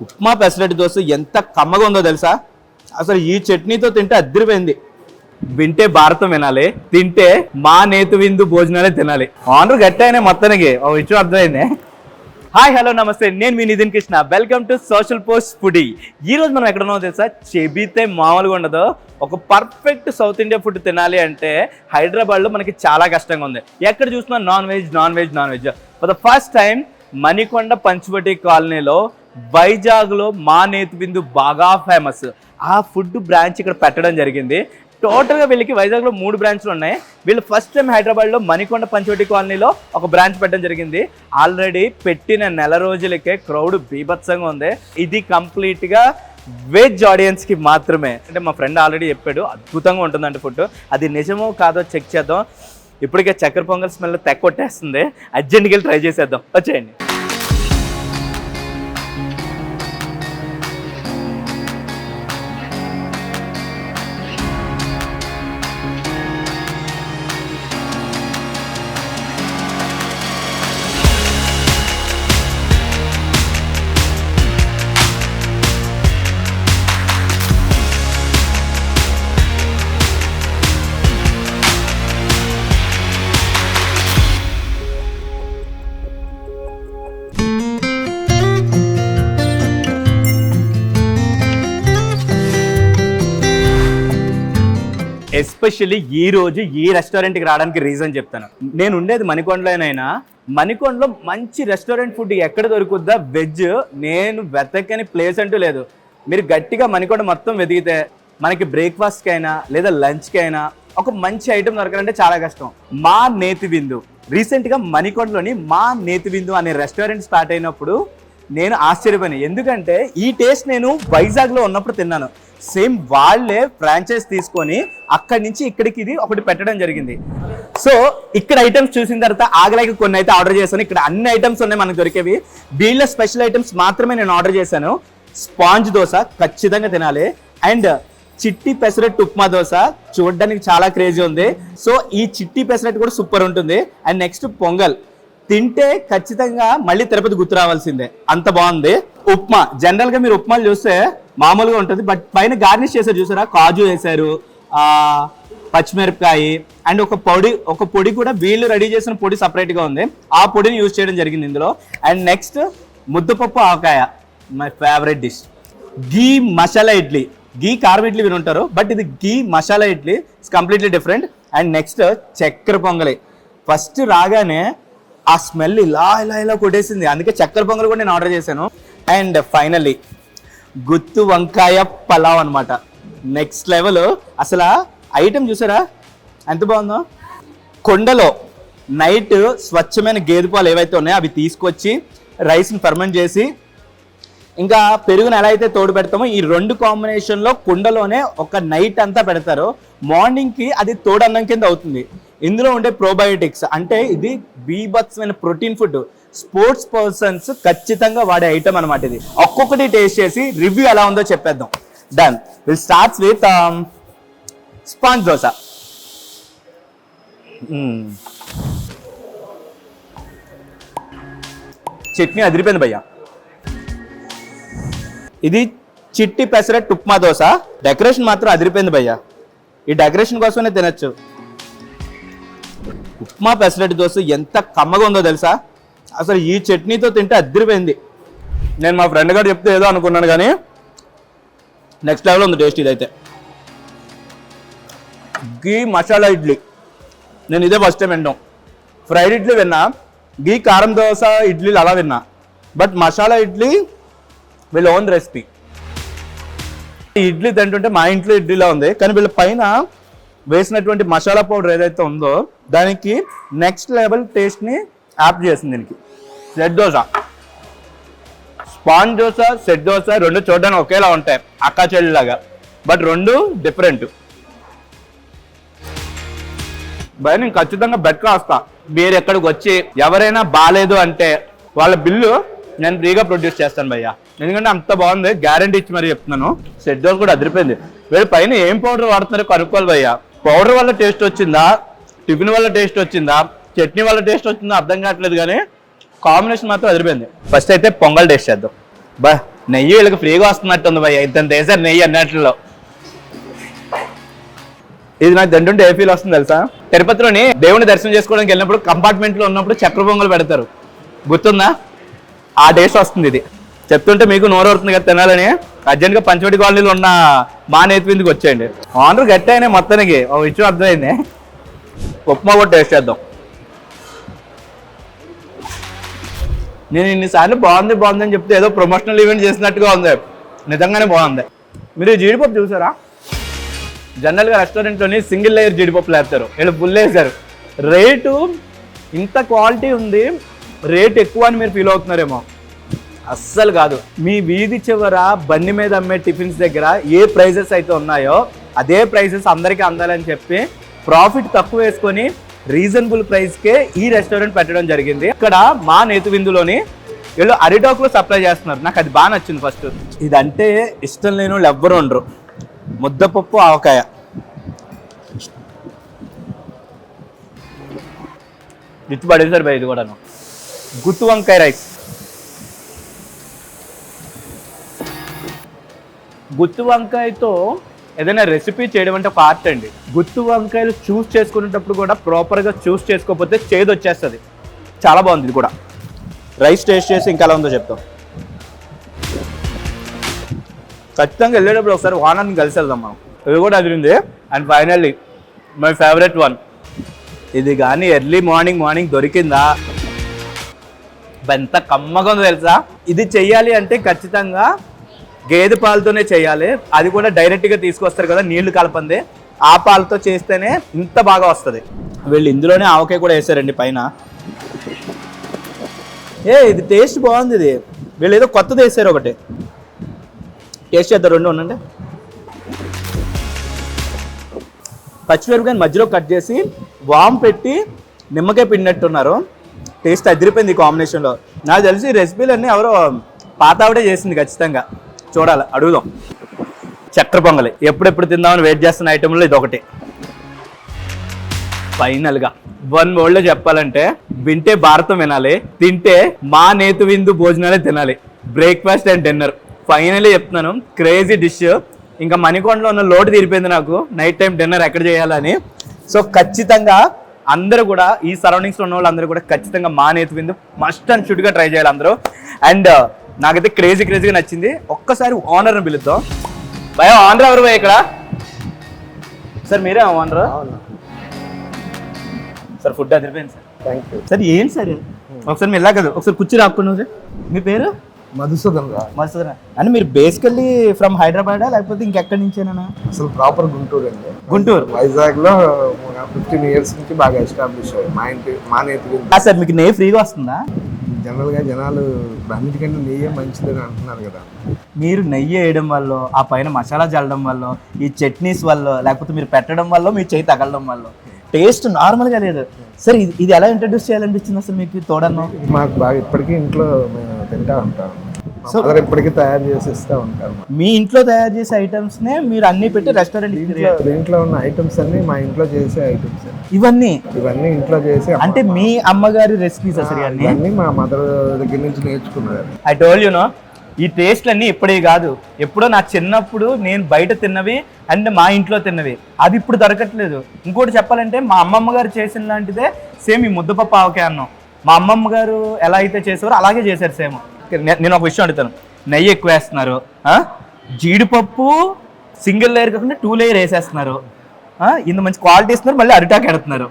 ఉప్మా పెసరట్టు దోశ ఎంత కమ్మగా ఉందో తెలుసా? అసలు ఈ చట్నీతో తింటే అద్దరిపోయింది. వింటే భారతం వినాలి, తింటే మా నేతు విందు భోజనాలే తినాలి. ఆనర్ గట్టి అయినా మొత్తానికి ఒక విషయం అర్థమైంది. హాయ్ హలో నమస్తే, నేను మీ Nitin Krishna. Welcome to social post foodie. ఈ రోజు మనం ఎక్కడ ఉన్నామో తెలుసా? చెబితే మామూలుగా ఉండదు. ఒక పర్ఫెక్ట్ సౌత్ ఇండియా ఫుడ్ తినాలి అంటే హైదరాబాద్లో మనకి చాలా కష్టంగా ఉంది. ఎక్కడ చూసినా non veg. For the first time Manikonda Panchavati కాలనీలో వైజాగ్లో మా నేతి బిందు బాగా ఫేమస్. ఆ ఫుడ్ బ్రాంచ్ ఇక్కడ పెట్టడం జరిగింది. టోటల్గా వీళ్ళకి వైజాగ్లో 3 బ్రాంచ్లు ఉన్నాయి. వీళ్ళు ఫస్ట్ టైం హైదరాబాద్లో మణికొండ పంచవటి కాలనీలో ఒక బ్రాంచ్ పెట్టడం జరిగింది. ఆల్రెడీ పెట్టిన నెల రోజులకే క్రౌడ్ బీభత్సంగా ఉంది. ఇది కంప్లీట్గా వెజ్ ఆడియన్స్కి మాత్రమే. అంటే మా ఫ్రెండ్ ఆల్రెడీ చెప్పాడు అద్భుతంగా ఉంటుందంటే ఫుడ్. అది నిజమో కాదో చెక్ చేద్దాం. ఇప్పటికే చక్కెర పొంగల్ స్మెల్ తెక్కొట్టేస్తుంది. అర్జెంట్కి వెళ్ళి ట్రై చేసేద్దాం, వచ్చేయండి. ఎస్పెషల్లీ ఈ రోజు ఈ రెస్టారెంట్కి రావడానికి రీజన్ చెప్తాను. నేను ఉండేది మణికొండలోనైనా మణికొండలో మంచి రెస్టారెంట్ ఫుడ్ ఎక్కడ దొరుకుద్దా వెజ్, నేను వెతకని ప్లేస్ అంటూ లేదు. మీరు గట్టిగా మణికొండ మొత్తం వెతికితే మనకి బ్రేక్ఫాస్ట్కి అయినా లేదా లంచ్కి అయినా ఒక మంచి ఐటెం దొరకాలంటే చాలా కష్టం. మా నేతి బిందు రీసెంట్గా మణికొండలోని మా నేతి బిందు అనే రెస్టారెంట్ స్టార్ట్ అయినప్పుడు నేను ఆశ్చర్యపోయాను. ఎందుకంటే ఈ టేస్ట్ నేను వైజాగ్లో ఉన్నప్పుడు తిన్నాను. సేమ్ వాళ్ళే ఫ్రాంచైజ్ తీసుకొని అక్కడి నుంచి ఇక్కడికి ఇది ఒకటి పెట్టడం జరిగింది. సో ఇక్కడ ఐటమ్స్ చూసిన తర్వాత ఆగలేక కొన్ని అయితే ఆర్డర్ చేశాను. ఇక్కడ అన్ని ఐటమ్స్ ఉన్నాయి మనకు దొరికేవి. వీళ్ళ స్పెషల్ ఐటమ్స్ మాత్రమే నేను ఆర్డర్ చేశాను. స్పాంజ్ దోశ ఖచ్చితంగా తినాలి, అండ్ చిట్టి పెసరట్టు ఉప్మా దోశ చూడడానికి చాలా క్రేజీ ఉంది. సో ఈ చిట్టి పెసరట్టు కూడా సూపర్ ఉంటుంది. అండ్ నెక్స్ట్ పొంగల్ తింటే ఖచ్చితంగా మళ్ళీ తిరుపతి గుర్తు రావాల్సిందే, అంత బాగుంది. ఉప్మా జనరల్ గా మీరు ఉప్మాలు చూస్తే మామూలుగా ఉంటుంది, బట్ పైన గార్నిష్ చేశారు చూసారా, కాజు వేశారు, పచ్చిమిరపకాయ అండ్ ఒక పొడి కూడా వీళ్ళు రెడీ చేసిన పొడి సపరేట్ గా ఉంది. ఆ పొడిని యూజ్ చేయడం జరిగింది ఇందులో. అండ్ నెక్స్ట్ ముద్దపప్పు ఆవకాయ, my favourite dish. Ghee masala idli, ghee కారం ఇడ్లీ విని ఉంటారు, బట్ ఇది ghee masala idli, it's completely different. And next చక్కెర పొంగలి. ఫస్ట్ రాగానే ఆ స్మెల్ ఇలా కొట్టేసింది, అందుకే చక్కెర పొంగల్ కూడా నేను ఆర్డర్ చేశాను. అండ్ ఫైనల్లీ గుత్తు వంకాయ పలావ్ అనమాట, నెక్స్ట్ లెవెల్. అసలు ఐటెం చూసారా ఎంత బాగుందో. కొండలో నైట్ స్వచ్ఛమైన గేదె పాలు ఏవైతే ఉన్నాయో అవి తీసుకొచ్చి రైస్ని ఫర్మెంట్ చేసి ఇంకా పెరుగును ఎలా అయితే తోడు పెడతామో ఈ 2 కాంబినేషన్లో కుండలోనే ఒక నైట్ అంతా పెడతారు. మార్నింగ్కి అది తోడన్నం కింద అవుతుంది. ఇందులో ఉండే ప్రోబయోటిక్స్, అంటే ఇది బీభత్సమైన ప్రోటీన్ ఫుడ్. స్పోర్ట్స్ పర్సన్స్ ఖచ్చితంగా వాడే ఐటమ్ అనమాట ఇది. ఒక్కొక్కటి టేస్ట్ చేసి రివ్యూ ఎలా ఉందో చెప్పేద్దాం. Done. Will starts with sponge dosa. Chutney అదిరిపోయింది భయ్యా. ఇది చిట్టి పెసరట్టు ఉప్మా దోశ. డెకరేషన్ మాత్రం అదిరిపోయింది భయ్యా. ఈ డెకరేషన్ కోసమే తినచ్చు. ఉప్మా పెసరట్టు దోశ ఎంత కమ్మగా ఉందో తెలుసా? అసలు ఈ చట్నీతో తింటే అద్దరిపోయింది. నేను మా ఫ్రెండ్ గారు చెప్తే ఏదో అనుకున్నాను, కానీ నెక్స్ట్ లెవెల్ ఉంది టేస్ట్ ఇదైతే. గీ మసాలా ఇడ్లీ నేను ఇదే ఫస్ట్ టైం విన్నాం. ఫ్రైడ్ ఇడ్లీ విన్నా, గీ కారం దోశ ఇడ్లీలు అలా విన్నా, బట్ మసాలా ఇడ్లీ వీళ్ళ ఓన్ రెసిపీ. ఇడ్లీ తింటుంటే మా ఇంట్లో ఇడ్లీలా ఉంది, కానీ వీళ్ళ పైన వేసినటువంటి మసాలా పౌడర్ ఏదైతే ఉందో దానికి నెక్స్ట్ లెవెల్ టేస్ట్ని యాప్ చేసింది. దీనికి set dosa, sponge dosa, set dosa 2 చూడడానికి ఒకేలా ఉంటాయి, అక్కా చెల్లిలాగా, బట్ 2 డిఫరెంట్. భయ నేను ఖచ్చితంగా బెట్ రాస్తా. మీరు ఎక్కడికి వచ్చి ఎవరైనా బాగాలేదు అంటే వాళ్ళ బిల్లు నేను ఫ్రీగా ప్రొడ్యూస్ చేస్తాను భయ్యా, ఎందుకంటే అంత బాగుంది, గ్యారంటీ ఇచ్చి మరి చెప్తున్నాను. సెట్ దోశ కూడా అదిరిపోయింది. వీళ్ళ పైన ఏం పౌడర్ వాడుతున్నారో కనుక్కోవాలి భయ్యా. పౌడర్ వల్ల టేస్ట్ వచ్చిందా, టిఫిన్ వల్ల టేస్ట్ వచ్చిందా, చట్నీ వల్ల టేస్ట్ వచ్చిందా అర్థం కావట్లేదు, కానీ కాంబినేషన్ మాత్రం అదిరిపోయింది. ఫస్ట్ అయితే పొంగల్ టేస్ట్ చేద్దాం. బా నెయ్యి వీళ్ళకి ఫ్రీగా వస్తున్నట్టుంది భయ్య, ఇంత వేసారు నెయ్యి అన్నట్లో. ఇది నాకు తింటుంటే ఏ ఫీల్ వస్తుంది తెలుసా, తిరుపతిలోని దేవుని దర్శనం చేసుకోవడానికి వెళ్ళినప్పుడు కంపార్ట్మెంట్ లో ఉన్నప్పుడు చక్ర పొంగలు పెడతారు, గుర్తుందా? ఆ టేస్ట్ వస్తుంది ఇది. చెప్తుంటే మీకు నోరు అవుతుంది కదా తినాలని. అర్జెంట్ గా పంచవటి కాలనీలో ఉన్న మా నేతివిందుకు వచ్చేయండి. ఆర్డర్ గట్టి అయినా మొత్తానికి ఒక విషయం అర్థమైంది. ఉప్మా కూడా టేస్ట్ చేద్దాం. నేను ఇన్నిసార్లు బాగుంది బాగుంది అని చెప్తే ఏదో ప్రమోషనల్ ఈవెంట్ చేసినట్టుగా ఉంది, నిజంగానే బాగుంది. మీరు జీడిపప్పు చూసారా? జనరల్గా రెస్టారెంట్లోని సింగిల్ లేయర్ జీడిపప్పులు వేస్తారు, వీళ్ళు ఫుల్ వేసారు. రేటు ఇంత క్వాలిటీ ఉంది, రేట్ ఎక్కువ అని మీరు ఫీల్ అవుతున్నారేమో, అస్సలు కాదు. మీ వీధి చివర బండి మీద అమ్మే టిఫిన్స్ దగ్గర ఏ ప్రైజెస్ అయితే ఉన్నాయో అదే ప్రైజెస్ అందరికీ అందాలని చెప్పి ప్రాఫిట్ తక్కువ వేసుకొని రీజనబుల్ ప్రైస్కే ఈ రెస్టారెంట్ పెట్టడం జరిగింది. ఇక్కడ మా నేతివిందులోని వీళ్ళు అరిటాకులో సప్లై చేస్తున్నారు, నాకు అది బాగా నచ్చింది. ఫస్ట్ ఇదంటే ఇష్టం లేని వాళ్ళు ఎవ్వరు ఉండరు. ముద్దపప్పు ఆవకాయ, ఇచ్చి పడేసారు బయట కూడాను. గుత్తి వంకాయ రైస్, గుత్తి వంకాయతో ఏదైనా రెసిపీ చేయడం అంటే ఒక ఆర్ట్ అండి. గుత్తి వంకాయలు చూస్ చేసుకునేటప్పుడు కూడా ప్రాపర్గా చూస్ చేసుకోకపోతే చేదు వచ్చేస్తుంది. చాలా బాగుంది ఇది కూడా. రైస్ టేస్ట్ చేసి ఇంకా ఎలా ఉందో చెప్తాం. ఖచ్చితంగా వెళ్ళేటప్పుడు ఒకసారి వానర్ని కలిసి వెళ్దాం మనం. ఇది కూడా అదిరింది. And finally my favourite one, ఇది కానీ ఎర్లీ మార్నింగ్ దొరికిందా ఎంత కమ్మగా ఉందో తెలుసా. ఇది చెయ్యాలి అంటే ఖచ్చితంగా గేదె పాలతోనే చేయాలి, అది కూడా డైరెక్ట్గా తీసుకొస్తారు కదా నీళ్లు కలపంది, ఆ పాలతో చేస్తేనే ఇంత బాగా వస్తుంది. వీళ్ళు ఇందులోనే ఆవకాయ కూడా వేసారండి పైన. ఇది టేస్ట్ బాగుంది. ఇది వీళ్ళు ఏదో కొత్తది వేసారు ఒకటి, టేస్ట్ చేద్దాం. రెండు ఉండండి. పచ్చిమిరపకాయ మధ్యలో కట్ చేసి వామ్ పెట్టి నిమ్మకాయ పిండినట్టున్నారు. టేస్ట్ అదిరిపోయింది ఈ కాంబినేషన్లో. నాకు తెలిసి ఈ రెసిపీలన్నీ ఎవరో పాత ఆవిడే చేసింది, ఖచ్చితంగా చూడాలి, అడుగుదాం. చక్కెర పొంగలి ఎప్పుడెప్పుడు తిందామని వెయిట్ చేస్తున్న ఐటెంలో ఇది ఒకటి. ఫైనల్గా వన్ వర్డ్లో చెప్పాలంటే, వింటే భారతం వినాలి, తింటే మా నేతివిందు భోజనాలే తినాలి. బ్రేక్ఫాస్ట్ అండ్ డిన్నర్ ఫైనల్లీ చెప్తున్నాను, క్రేజీ డిష్. ఇంకా మణికొండలో ఉన్న లోటు తీరిపోయింది నాకు నైట్ టైం డిన్నర్ ఎక్కడ చేయాలని. సో ఖచ్చితంగా అందరూ కూడా, ఈ సరౌండింగ్స్లో ఉన్న వాళ్ళు అందరూ కూడా ఖచ్చితంగా మా నేతివిందు మస్ట్ అండ్ షుడ్గా ట్రై చేయాలి అందరూ. అండ్ నాకైతే క్రేజీగా నచ్చింది. ఒక్కసారి ఓనర్ని పిలుద్దాం. భయ ఓనర్ ఎవరు భయ ఇక్కడ? సార్ మీరే ఓనర్? సార్ ఫుడ్ అదిరిపోయింది సార్. Thank you sir. ఏంటి సార్ ఒకసారి మీరు ఇలా కదా ఒకసారి కూర్చొని ఆపుకున్నాం సార్. మీ పేరు? మధుసూదన్. అంటే మీరు బేసికల్లీ ఫ్రమ్ హైదరాబాదా లేకపోతే ఇంకెక్కడి నుంచేనా? అసలు ప్రాపర్ గుంటూరు అండి. గుంటూరు. వైజాగ్ లో 15 years నుంచి బాగా ఎస్టాబ్లిష్ అయ్యాయి మా నేతివిందు. సార్ మీకు నెయ్యి ఫ్రీగా వస్తుందా? జనరల్ గా జనాలు అన్నిటికంటే నెయ్యే మంచిదని అంటున్నారు కదా. మీరు నెయ్యి వేయడం వల్ల, ఆ పైన మసాలా చల్లడం వల్ల, ఈ చట్నీస్ వల్ల, లేకపోతే మీరు పెట్టడం వల్ల, మీ చేయి తగలడం వల్ల టేస్ట్ నార్మల్గా లేదు సార్. ఇది ఎలా ఇంట్రడ్యూస్ చేయాలనిపించింది అసలు మీకు? తోడన్నా మాకు బాగా ఇప్పటికీ ఇంట్లో మేము తింటా ఉంటాం, ఇప్పటికీ తయారు చేసి ఇస్తూ ఉంటారు. మీ ఇంట్లో తయారు చేసే ఐటమ్స్ నే మీరు అన్ని పెట్టి రెస్టారెంట్ దీంట్లో ఉన్న ఐటమ్స్ అన్ని మా ఇంట్లో చేసే ఐటమ్స్. ఇవన్నీ ఇంట్లో చేసి అంటే మీ అమ్మగారి రెసిపీస్ అసలు అన్ని మా మదర్ దగ్గర నుంచి నేర్చుకున్నారు. ఐ టోల్డ్ యు నో, ఈ టేస్ట్లన్నీ ఇప్పుడే కాదు, ఎప్పుడో నా చిన్నప్పుడు నేను బయట తిన్నవి అండ్ మా ఇంట్లో తిన్నవి, అది ఇప్పుడు దొరకట్లేదు. ఇంకోటి చెప్పాలంటే మా అమ్మమ్మ గారు చేసిన లాంటిదే సేమ్ ఈ ముద్దపప్పు ఆవకాయ అన్నం. మా అమ్మమ్మ గారు ఎలా అయితే చేసేవారో అలాగే చేశారు సేమ్. నేను ఒక విషయం అడుగుతాను, నెయ్యి ఎక్కువ వేస్తున్నారు, జీడిపప్పు సింగిల్ లేయర్ కాకుండా 2 లేయర్ వేసేస్తున్నారు, ఇంత మంచి క్వాలిటీ ఇస్తున్నారు, మళ్ళీ అరిటాకు ఎడుతున్నారు.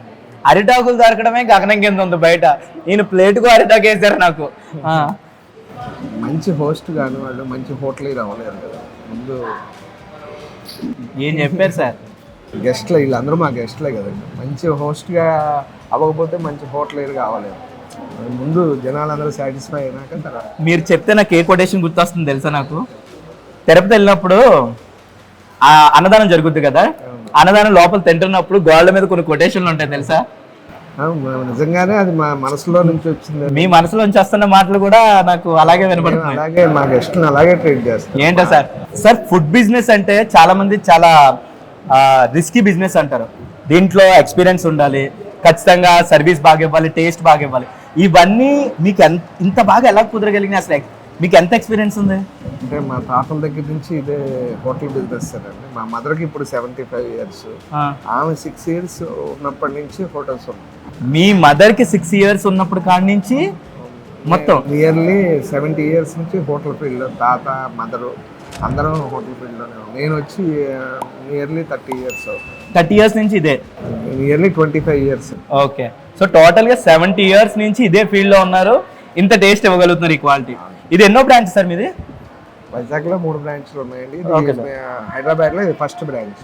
అరిటాకులు దొరకడమే గగనం కింద ఉంది బయట. నేను ప్లేట్కు అరిటాకు వేసారు నాకు. మంచి హోస్ట్ కానీ వాళ్ళు మంచి హోటల్ రావలేరు కదా. ముందు ఏం చెప్పారు సార్? గెస్ట్లు వీళ్ళందరూ మా గెస్ట్లే కదండి. మంచి హోస్ట్గా అవ్వకపోతే మంచి హోటల్ కావాలి. ముందు జనాలందరూ సాటిస్ఫై అయినాక తర్వాత. మీరు చెప్తే నాకు ఏ కొటేషన్ గుర్తొస్తుంది తెలుసా? నాకు తిరుపతి వెళ్ళినప్పుడు ఆ అన్నదానం జరుగుద్ది కదా, అన్నదానం లోపల తింటున్నప్పుడు గోళ్ళ మీద కొన్ని కొటేషన్లు ఉంటాయి తెలుసా? నిజంగానే అది మా మనసులో నుంచి వచ్చింది. మీ మనసులో నుంచి వస్తున్న మాటలు కూడా నాకు అలాగే వినపడుతుంది. అలాగే మా గెస్ట్ని అలాగే ట్రీట్ చేస్తాం. ఏంటో సార్ ఫుడ్ బిజినెస్ అంటే చాలా మంది చాలా రిస్కీ బిజినెస్ అంటారు. దీంట్లో ఎక్స్పీరియన్స్ ఉండాలి, ఖచ్చితంగా సర్వీస్ బాగా ఇవ్వాలి, టేస్ట్ బాగా ఇవ్వాలి. ఇవన్నీ మీకు ఇంత బాగా ఎలా కుదరగలిగినాయి? అసలు మీకు ఎంత ఎక్స్పీరియన్స్ ఉంది? అంటే మా తాతల దగ్గర నుంచి ఇదే హోటల్ బిజినెస్ అండి. మా మదర్కి ఇప్పుడు 75 years, ఆమె 6 years ఉన్నప్పటి నుంచి హోటల్స్ ఉన్నాయి. మీ మదర్కి 6 years ఉన్నప్పుడు కాడి నుంచి మొత్తం నియర్లీ 70 years నుంచి హోటల్ ఫీల్డ్, తాత మదరు అందరం హోటల్ ఫీల్డ్లోనే ఉన్నాం. నేను వచ్చి నియర్లీ 30 years. 30 years నుంచి ఇదే, నియర్లీ 25 years. ఓకే. సో టోటల్గా 70 years నుంచి ఇదే ఫీల్డ్లో ఉన్నారు, ఇంత టేస్ట్ ఇవ్వగలుగుతున్నారు ఈ క్వాలిటీ. ఇది ఎన్నో బ్రాంచ్ సార్ మీది? వైజాగ్లో 3 బ్రాంచ్లు ఉన్నాయండి. Okay, ఇది హైదరాబాద్లో ఇది ఫస్ట్ బ్రాంచ్.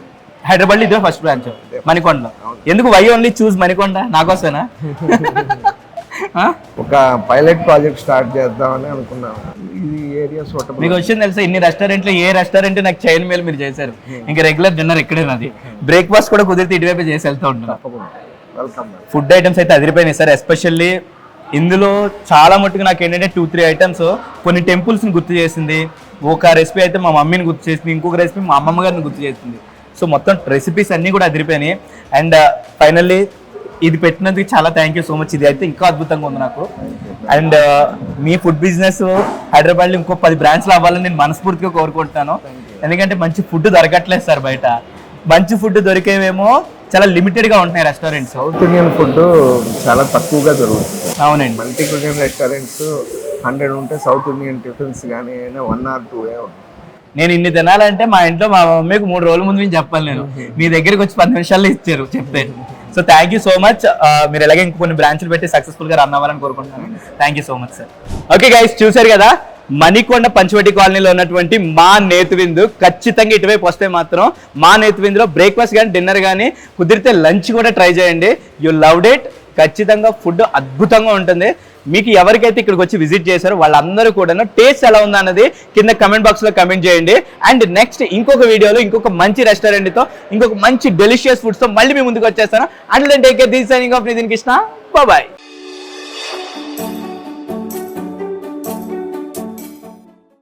హైదరాబాద్లో ఇదే ఫస్ట్ బ్రాంచ్ మణికొండలో. ఎందుకు వై ఓన్లీ చూస్ మణికొండ? నాకోసమేనా? ఒక పైలట్ ప్రాజెక్ట్ స్టార్ట్ చేద్దామని అనుకున్నాం. ఇది ఏరియా సూటబుల్. మీకు వచ్చింది తెలుసా, ఇన్ని రెస్టారెంట్లు ఏ రెస్టారెంట్ నాకు చైన్ మేల్ మీరు చేశారు, ఇంకా రెగ్యులర్ డిన్నర్ ఇక్కడే నాది. బ్రేక్ఫాస్ట్ కూడా కుదిరితే ఇటువైపు చేసి వెళ్తూ ఉంటాను. వెల్కమ్. ఫుడ్ ఐటమ్స్ అయితే అదిరిపోయినాయి సార్. ఎస్పెషల్లీ ఇందులో చాలా మట్టుకు నాకు ఏంటంటే 2-3 ఐటమ్స్ కొన్ని టెంపుల్స్ని గుర్తు చేసింది. ఒక రెసిపీ అయితే మా మమ్మీని గుర్తు చేసింది, ఇంకొక రెసిపీ మా అమ్మమ్మ గారిని గుర్తు చేసింది. సో మొత్తం రెసిపీస్ అన్నీ కూడా అదిరిపోయినాయి. అండ్ ఫైనల్లీ ఇది పెట్టినందుకు చాలా థ్యాంక్ యూ సో మచ్. ఇది అయితే ఇంకా అద్భుతంగా ఉంది నాకు. అండ్ మీ ఫుడ్ బిజినెస్ హైదరాబాద్లో ఇంకో 10 బ్రాంచ్లు అవ్వాలని నేను మనస్ఫూర్తిగా కోరుకుంటున్నాను. ఎందుకంటే మంచి ఫుడ్ దొరకట్లేదు సార్ బయట. మంచి ఫుడ్ దొరికేవేమో చాలా లిమిటెడ్గా ఉంటున్నాయి రెస్టారెంట్స్. సౌత్ ఇండియన్ ఫుడ్ చాలా తక్కువగా దొరుకుతుంది. అవునండి. మల్టీ క్యూజిన్ రెస్టారెంట్స్ 100 ఉంటే సౌత్ ఇండియన్ టిఫిన్స్ కానీ 1 or 2 ఉంటాయి. నేను ఇన్ని తినాలంటే మా ఇంట్లో మా మమ్మీకి 3 రోజుల ముందు నుంచి చెప్పాలి. నేను మీ దగ్గరికి వచ్చి 10 నిమిషాల్లో ఇచ్చారు చెప్తే. So thank you so much. మీరు ఎలాగే ఇంకొన్ని బ్రాంచ్లు పెట్టి సక్సెస్ఫుల్గా రన్ అవ్వాలని కోరుకుంటున్నాను. Thank you so much sir. Okay guys, చూసారు కదా మణికొండ పంచవటి కాలనీలో ఉన్నటువంటి మా నేతివిందు. ఖచ్చితంగా ఇటువైపు వస్తే మాత్రం మా నేతివిందులో బ్రేక్ఫాస్ట్ కానీ డిన్నర్ కానీ కుదిరితే లంచ్ కూడా ట్రై చేయండి. You loved it. ఖచ్చితంగా ఫుడ్ అద్భుతంగా ఉంటుంది. మీకు ఎవరికైతే ఇక్కడికి వచ్చి విజిట్ చేశారో వాళ్ళందరూ కూడా టేస్ట్ ఎలా ఉందా అన్నది కింద కమెంట్ బాక్స్లో కమెంట్ చేయండి. అండ్ నెక్స్ట్ ఇంకొక వీడియోలో ఇంకొక మంచి రెస్టారెంట్తో ఇంకొక మంచి డెలిషియస్ ఫుడ్స్తో మళ్ళీ మీ ముందుకు వచ్చేస్తాను. And then take care. This signing off Nitin Krishna. Bye.